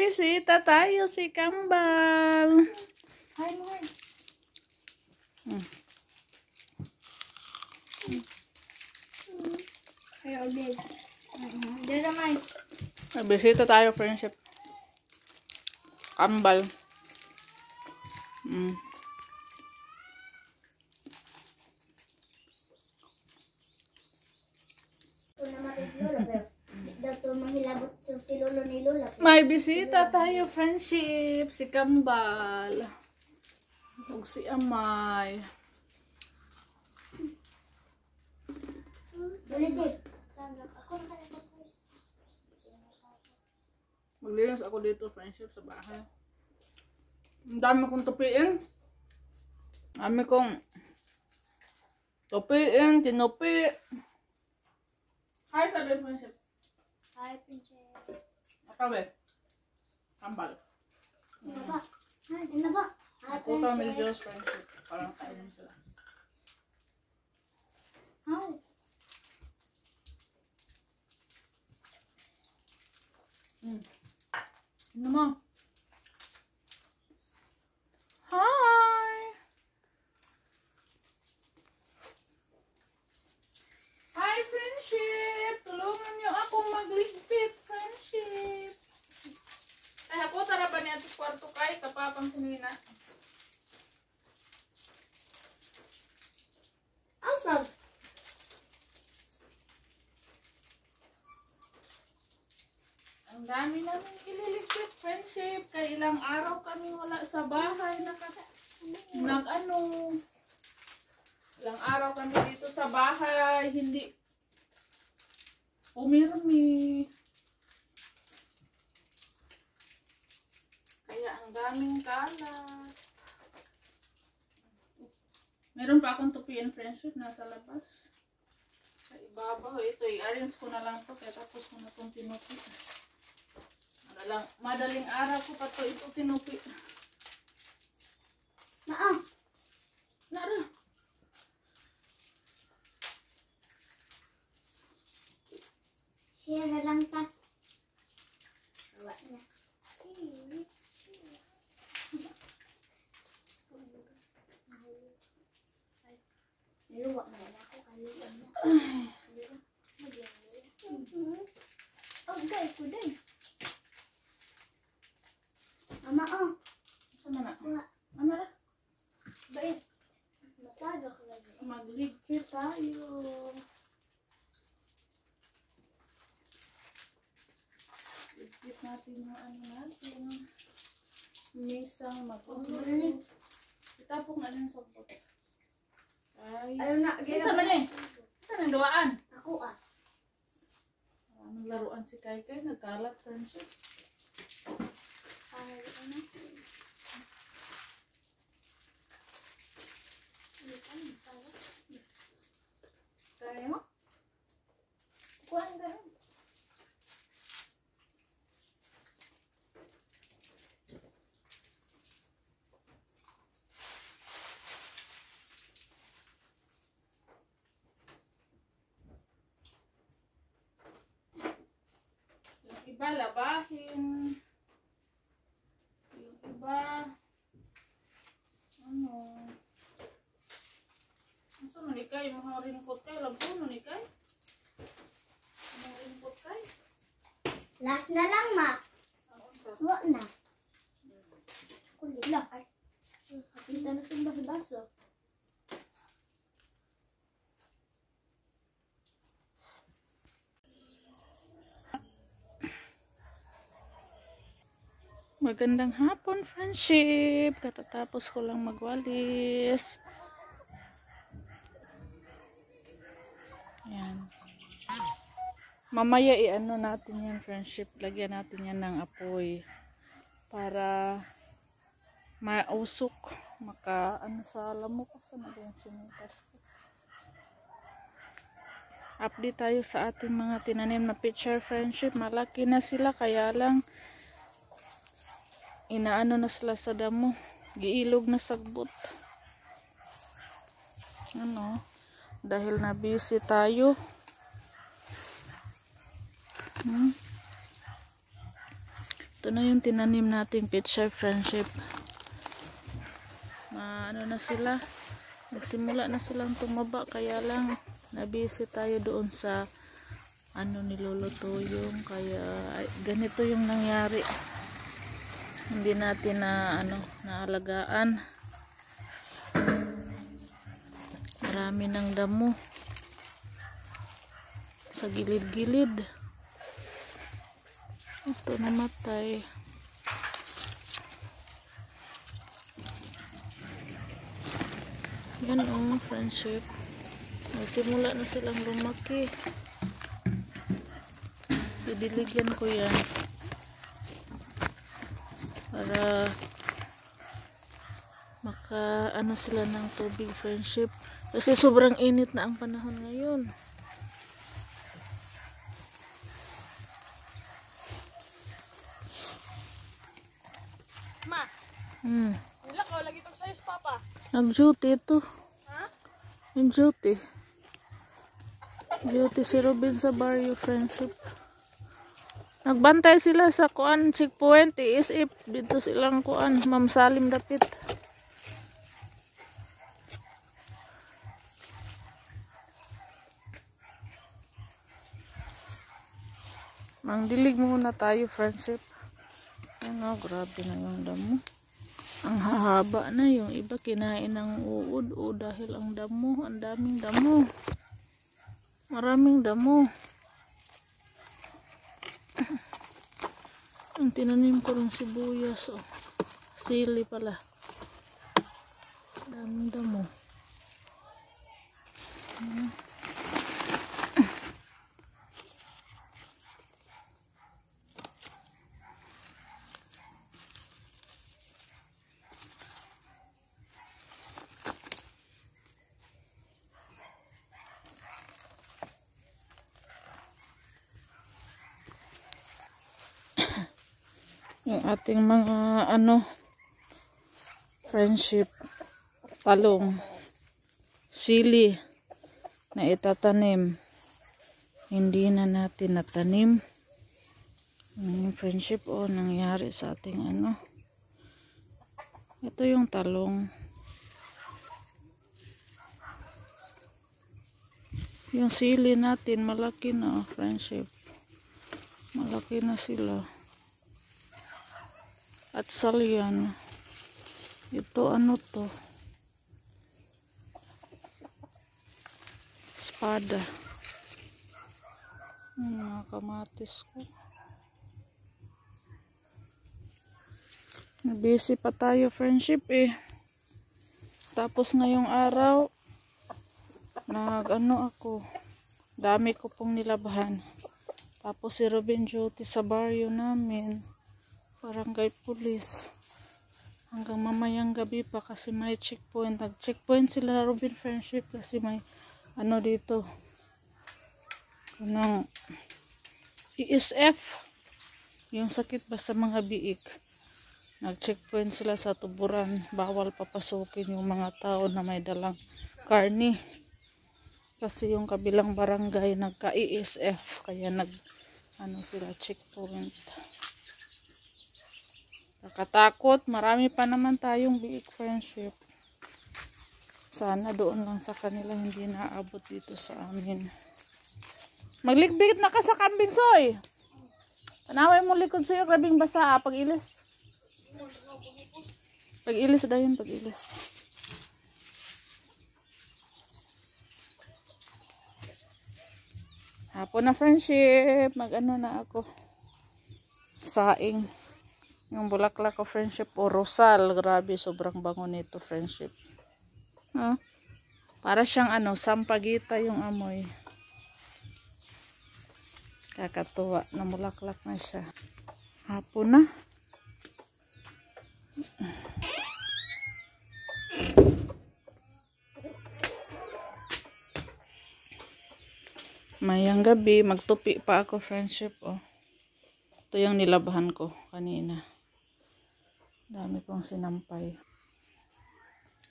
bisita tayo si Kambal. Hi, Lord. Hey, Obed. Dito naman. Bisita tayo, friendship. Kambal. May bisita tayo, friendship. Si Kambal. Ug si Amay. Maglinis ako dito, friendship, sa bahay. Ang dami kong tupiin. Dami kong tupiin, tinupi. Hi, sabi friendship. Hi, Princess. Akabe. Kambal. Ano ba? Ano ba? Ako kami Diyos, friendship. Parang kainin sila. Hi. Ano mo? Hi! Hi, friendship! Tulungan niyo ako magligpit, friendship! Ay, ako tara ba niya sa kwarto kay kapapang sinina? Awesome. Ang dami namin ililigpit, friendship. Kaya ilang araw kami wala sa bahay. Ilang araw kami dito sa bahay. Hindi umirmi. Kaya ang daming kalat. Meron pa akong tupiin, friendship, nasa labas. Sa ibabaw. Ito, i-arrange ko na lang to. Kaya tapos ko na itong tinupi. Madaling araw ko pa ito tinupi. Nara. Share na lang ta. Awa na. Niluwa na lang ako. Kaluwa na. Oh, guys, ko din. Mama, oh. Sama na. Wala. Ano na? Baik. Mataga ko lagi. Magligpit tayo. Ligpit natin yung ano natin. Misang mag-ulit. Itapong na din sa puto. Ay. Ayun na. Isa man eh. Isa nang duwaan. Ako ah. Naglaruan si Kaikai. Nagkalat, friendship. Kaya mo? Kuhan ka rin. Yung iba labahin. Yung iba ano? Asa man ikay mga ringkot kay labo no ni kay? Mga ringkot kay? Last na lang, ma. Wala na. Kulit lang. Ay. Kapita na itong baso-baso. Magandang hapon, friendship. Katatapos ko lang magwalis. Yan. Mamaya i-ano natin yan, friendship. Lagyan natin yan ng apoy. Para mausok. Ano sa lamok. Saan na yung sinitas ko? Update tayo sa ating mga tinanim na picture, friendship. Malaki na sila, kaya lang inaano na sila sa damo. Giilog na sagbot. Ano? Dahil na busy tayo. Ito Ito na yung tinanim nating Petshay Friendship. Ano na sila, nagsimula na silang tumaba, kaya lang nabisi tayo doon sa ni Lolo Toyong, kaya ganito yung nangyari. Hindi natin naalagaan. Marami ng damo sa gilid-gilid. Ito namatay. Yan Friendship. Nagsimula na silang lumaki. Didiligyan ko yan para sila ng tubig, Friendship, kasi sobrang init na ang panahon ngayon. Ma, lakaw lagi itong sayos, Papa. Nag-duty ito. Ha? Nag-duty si Robin sa barrio, Friendship. Nagbantay sila sa checkpoint, isip dito silang Ma'am Salim dapit. Mangdilig muna tayo, Friendship. Grabe na yung damo. Ang hahaba na, yung iba kinain ng uod dahil ang daming damo. Maraming damo. Ang tinanim ko ng sibuyas, sili pala. Daming damo. Yung ating mga Friendship, talong, sili na itatanim, hindi na natin natanim. Friendship, nangyari sa ating ito yung talong, yung sili natin malaki na, Friendship, malaki na sila. At salyan, ito to, espada, mga kamatis ko. Busy pa tayo, Friendship tapos ngayong araw ako, dami ko pong nilabahan. Tapos si Robin duty sa barrio namin, barangay police, hanggang mamayang gabi pa kasi may checkpoint. Nag-checkpoint sila, Robin, Friendship, kasi may dito ESF, yung sakit ba sa mga biik. Nag-checkpoint sila sa tuburan, bawal papasukin yung mga tao na may dalang karni, kasi yung kabilang barangay nagka-ESF, kaya sila checkpoint. Nakatakot, marami pa naman tayong biik, Friendship. Sana doon lang sa kanila, hindi naaabot dito sa amin. Magligbit na ka sa kambing, Soy. Panaway mo likod sa'yo, grabing basa pag-ilis. Pag-ilis daw yun, pag-ilis. Hapon na, Friendship. Na ako. Saing. Yung bulaklak ko, Friendship, rosal. Grabe, sobrang bango nito, Friendship. Para siyang sampagita yung amoy. Kakatuwa, namulaklak na siya. Hapon na. Mayang gabi, magtupi pa ako, Friendship. Ito yung nilabahan ko kanina. Dami kong sinampay.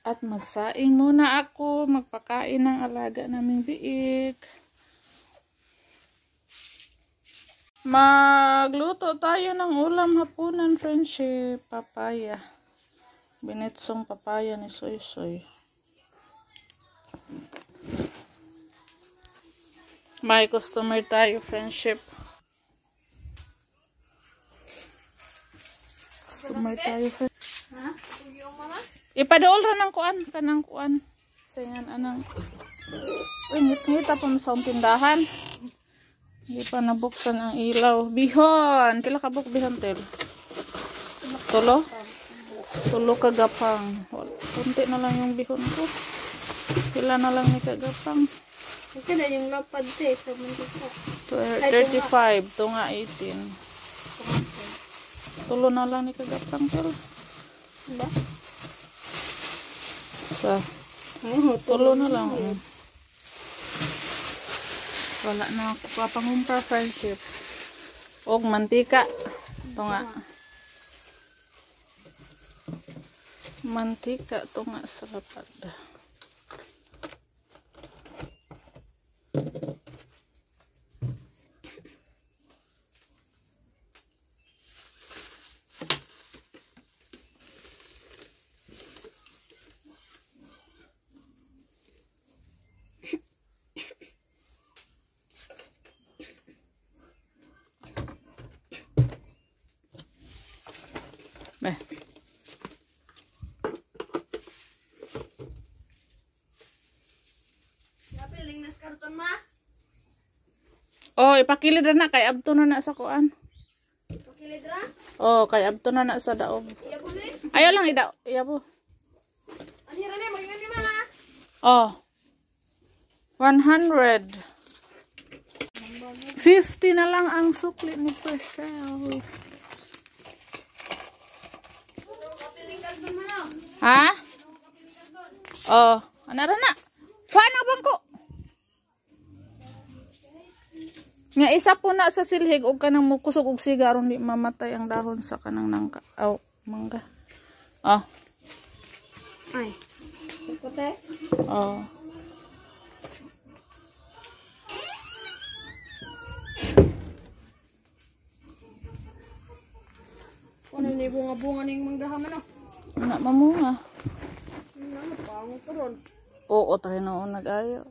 At magsaing muna ako, magpakain ng alaga naming biik. Magluto tayo ng ulam hapunan, friendship. Papaya. Binitsong papaya ni Soy Soy. May customer tayo, friendship. Customer tayo, friendship. Ha? Yung mama? Ipadool ra ng kuan, kanang kuan. Sayan anang. Uy, ngit-ngita pa sa tindahan. Hindi pa nabuksan ang ilaw. Bihon! Pila ka buk bihon, Tel? Tulo? Tulo kagapang. Kunti na lang yung bihon ko. Pila na lang ni kagapang. Ito na yung lapad te. Sa mantika. 35. Ito nga 18. Tulo na lang ni kagapang, Tel. Diba? Sa tulo na lang. Wala na ako papangumpra, friendship. Og mantika. Ito nga. Mantika. Ito nga sa lapad. Beh. Napiling nas karton ma? Oh, ipakilid na kay abto na sa kuan. Pakilidra? Oh, kay abto na sa daog. Iya po ni? Ayaw lang idaw. Iya po. Anira ni magyan ni mama? Oh. 100. 50 na lang ang sukli ni Priscilla. Kapiling karton mo no? Ha? Oh, anara na. Kuan ang bangko. Nga isa po na sa silhig og kanang mukusog og sigaron di mamatay ang dahon sa kanang nangka. Aw, mangga. Oh. Ay. Puti? Oh. Ano ni bunga-bunga ning manggahaman no? Ana mamunga. Ano pango to ron? Oo, tayo na nag-ayo.